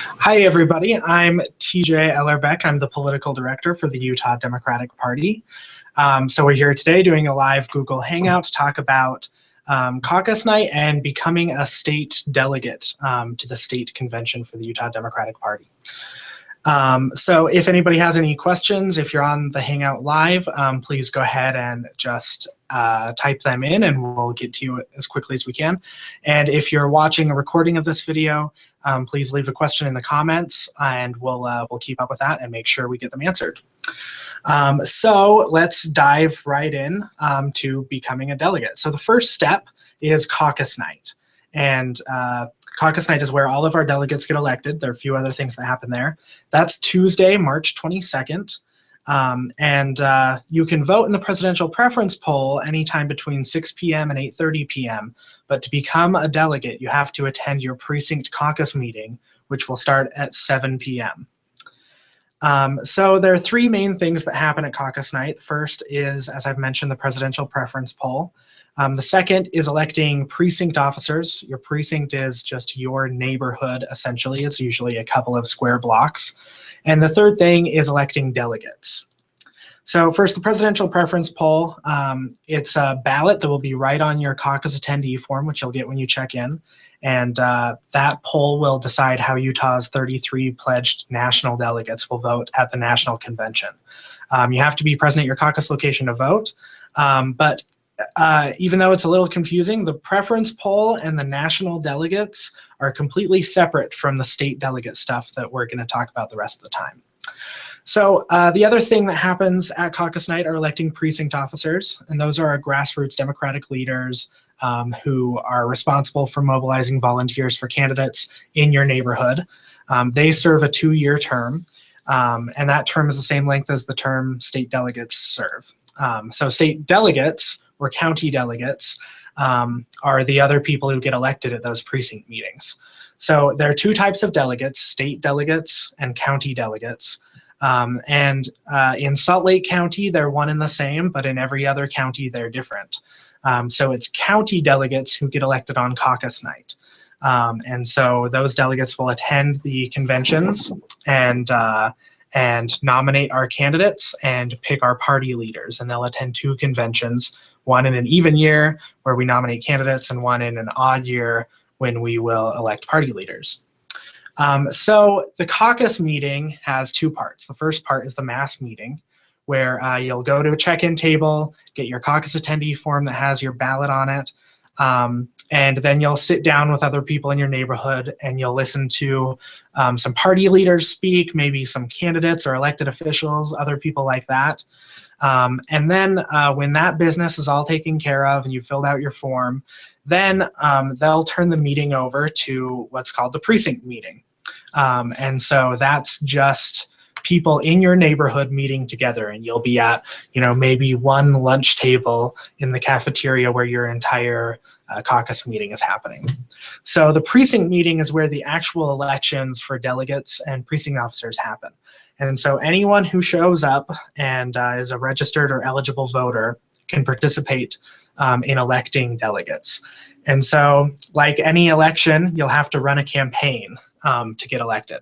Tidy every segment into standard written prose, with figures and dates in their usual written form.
Hi, everybody. I'm TJ Ellerbeck. I'm the Political Director for the Utah Democratic Party. So we're here today doing a live Google Hangout to talk about Caucus Night and becoming a state delegate to the state convention for the Utah Democratic Party. So if anybody has any questions, if you're on the Hangout live, please go ahead and just type them in and we'll get to you as quickly as we can. And if you're watching a recording of this video, please leave a question in the comments and we'll keep up with that and make sure we get them answered. So let's dive right in to becoming a delegate. So the first step is Caucus Night. And Caucus Night is where all of our delegates get elected. There are a few other things that happen there. That's Tuesday, March 22nd. You can vote in the presidential preference poll anytime between 6 p.m. and 8:30 p.m. But to become a delegate, you have to attend your precinct caucus meeting, which will start at 7 p.m. So there are three main things that happen at Caucus Night. The first is, as I've mentioned, the presidential preference poll. The second is electing precinct officers. Your precinct is just your neighborhood, essentially. It's usually a couple of square blocks. And the third thing is electing delegates. So first, the presidential preference poll. It's a ballot that will be right on your caucus attendee form, which you'll get when you check in. And that poll will decide how Utah's 33 pledged national delegates will vote at the national convention. You have to be present at your caucus location to vote, but even though it's a little confusing, the preference poll and the national delegates are completely separate from the state delegate stuff that we're going to talk about the rest of the time. So the other thing that happens at Caucus Night are electing precinct officers, and those are our grassroots Democratic leaders who are responsible for mobilizing volunteers for candidates in your neighborhood. They serve a 2-year term, and that term is the same length as the term state delegates serve. So state delegates or county delegates are the other people who get elected at those precinct meetings. So there are two types of delegates, state delegates and county delegates. In Salt Lake County, they're one and the same, but in every other county, they're different. So it's county delegates who get elected on Caucus Night. And so those delegates will attend the conventions and nominate our candidates and pick our party leaders. And they'll attend 2 conventions, one in an even year where we nominate candidates and one in an odd year when we will elect party leaders. So the caucus meeting has 2 parts. The first part is the mass meeting, where you'll go to a check-in table, get your caucus attendee form that has your ballot on it, and then you'll sit down with other people in your neighborhood and you'll listen to some party leaders speak, maybe some candidates or elected officials, other people like that. And then when that business is all taken care of and you filled out your form, then they'll turn the meeting over to what's called the precinct meeting. And so that's just people in your neighborhood meeting together, and you'll be at, maybe one lunch table in the cafeteria where your entire caucus meeting is happening. So the precinct meeting is where the actual elections for delegates and precinct officers happen. And so anyone who shows up and is a registered or eligible voter can participate in electing delegates. And so like any election, you'll have to run a campaign to get elected.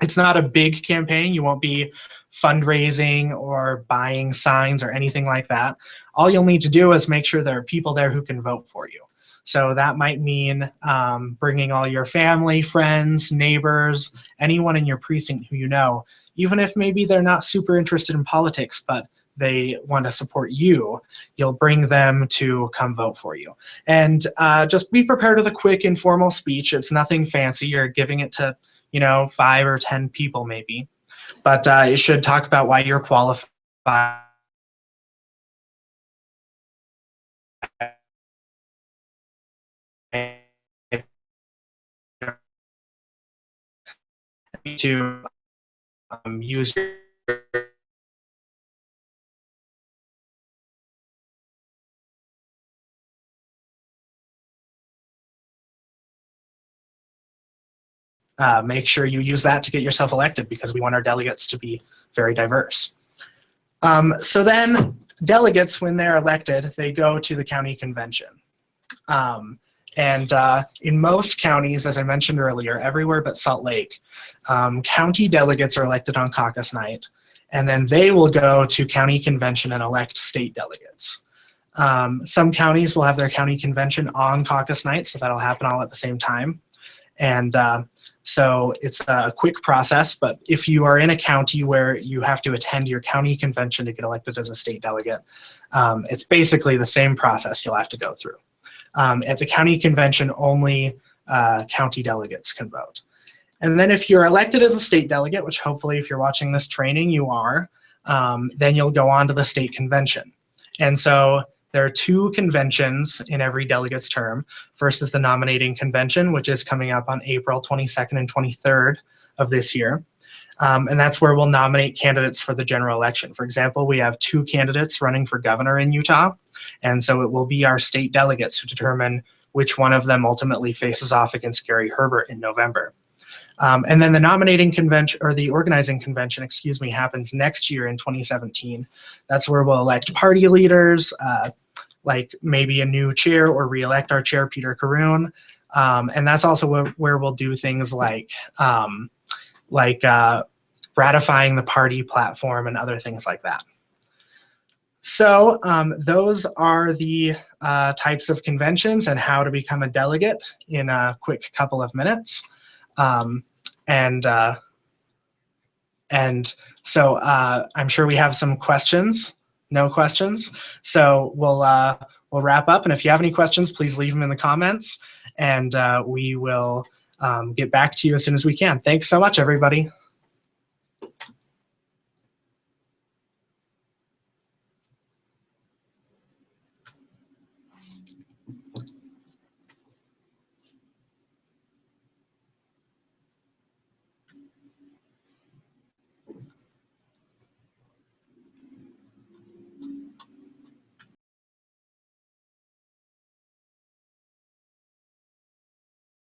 It's not a big campaign. You won't be fundraising or buying signs or anything like that. All you'll need to do is make sure there are people there who can vote for you. So that might mean bringing all your family, friends, neighbors, anyone in your precinct who you know, even if maybe they're not super interested in politics, but they want to support you, you'll bring them to come vote for you. And just be prepared with a quick informal speech. It's nothing fancy. You're giving it to 5 or 10 people maybe, but it should talk about why you're qualified to use your make sure you use that to get yourself elected, because we want our delegates to be very diverse. So then delegates, when they're elected, they go to the county convention. And in most counties, as I mentioned earlier, everywhere but Salt Lake, county delegates are elected on caucus night, and then they will go to county convention and elect state delegates. Some counties will have their county convention on caucus night, so that'll happen all at the same time. And so it's a quick process, but if you are in a county where you have to attend your county convention to get elected as a state delegate, it's basically the same process you'll have to go through. At the county convention, only county delegates can vote. And then if you're elected as a state delegate, which hopefully if you're watching this training you are, then you'll go on to the state convention. And so there are two conventions in every delegate's term. First is the nominating convention, which is coming up on April 22nd and 23rd of this year. And that's where we'll nominate candidates for the general election. For example, we have 2 candidates running for governor in Utah. And so it will be our state delegates who determine which one of them ultimately faces off against Gary Herbert in November. And then the nominating convention, or the organizing convention, excuse me, happens next year in 2017. That's where we'll elect party leaders, like maybe a new chair or re-elect our chair, Peter Caroon. And that's also where we'll do things like ratifying the party platform and other things like that. So those are the types of conventions and how to become a delegate in a quick couple of minutes. And so I'm sure we have some questions. No questions. So we'll wrap up. And if you have any questions, please leave them in the comments, and we will get back to you as soon as we can. Thanks so much, everybody.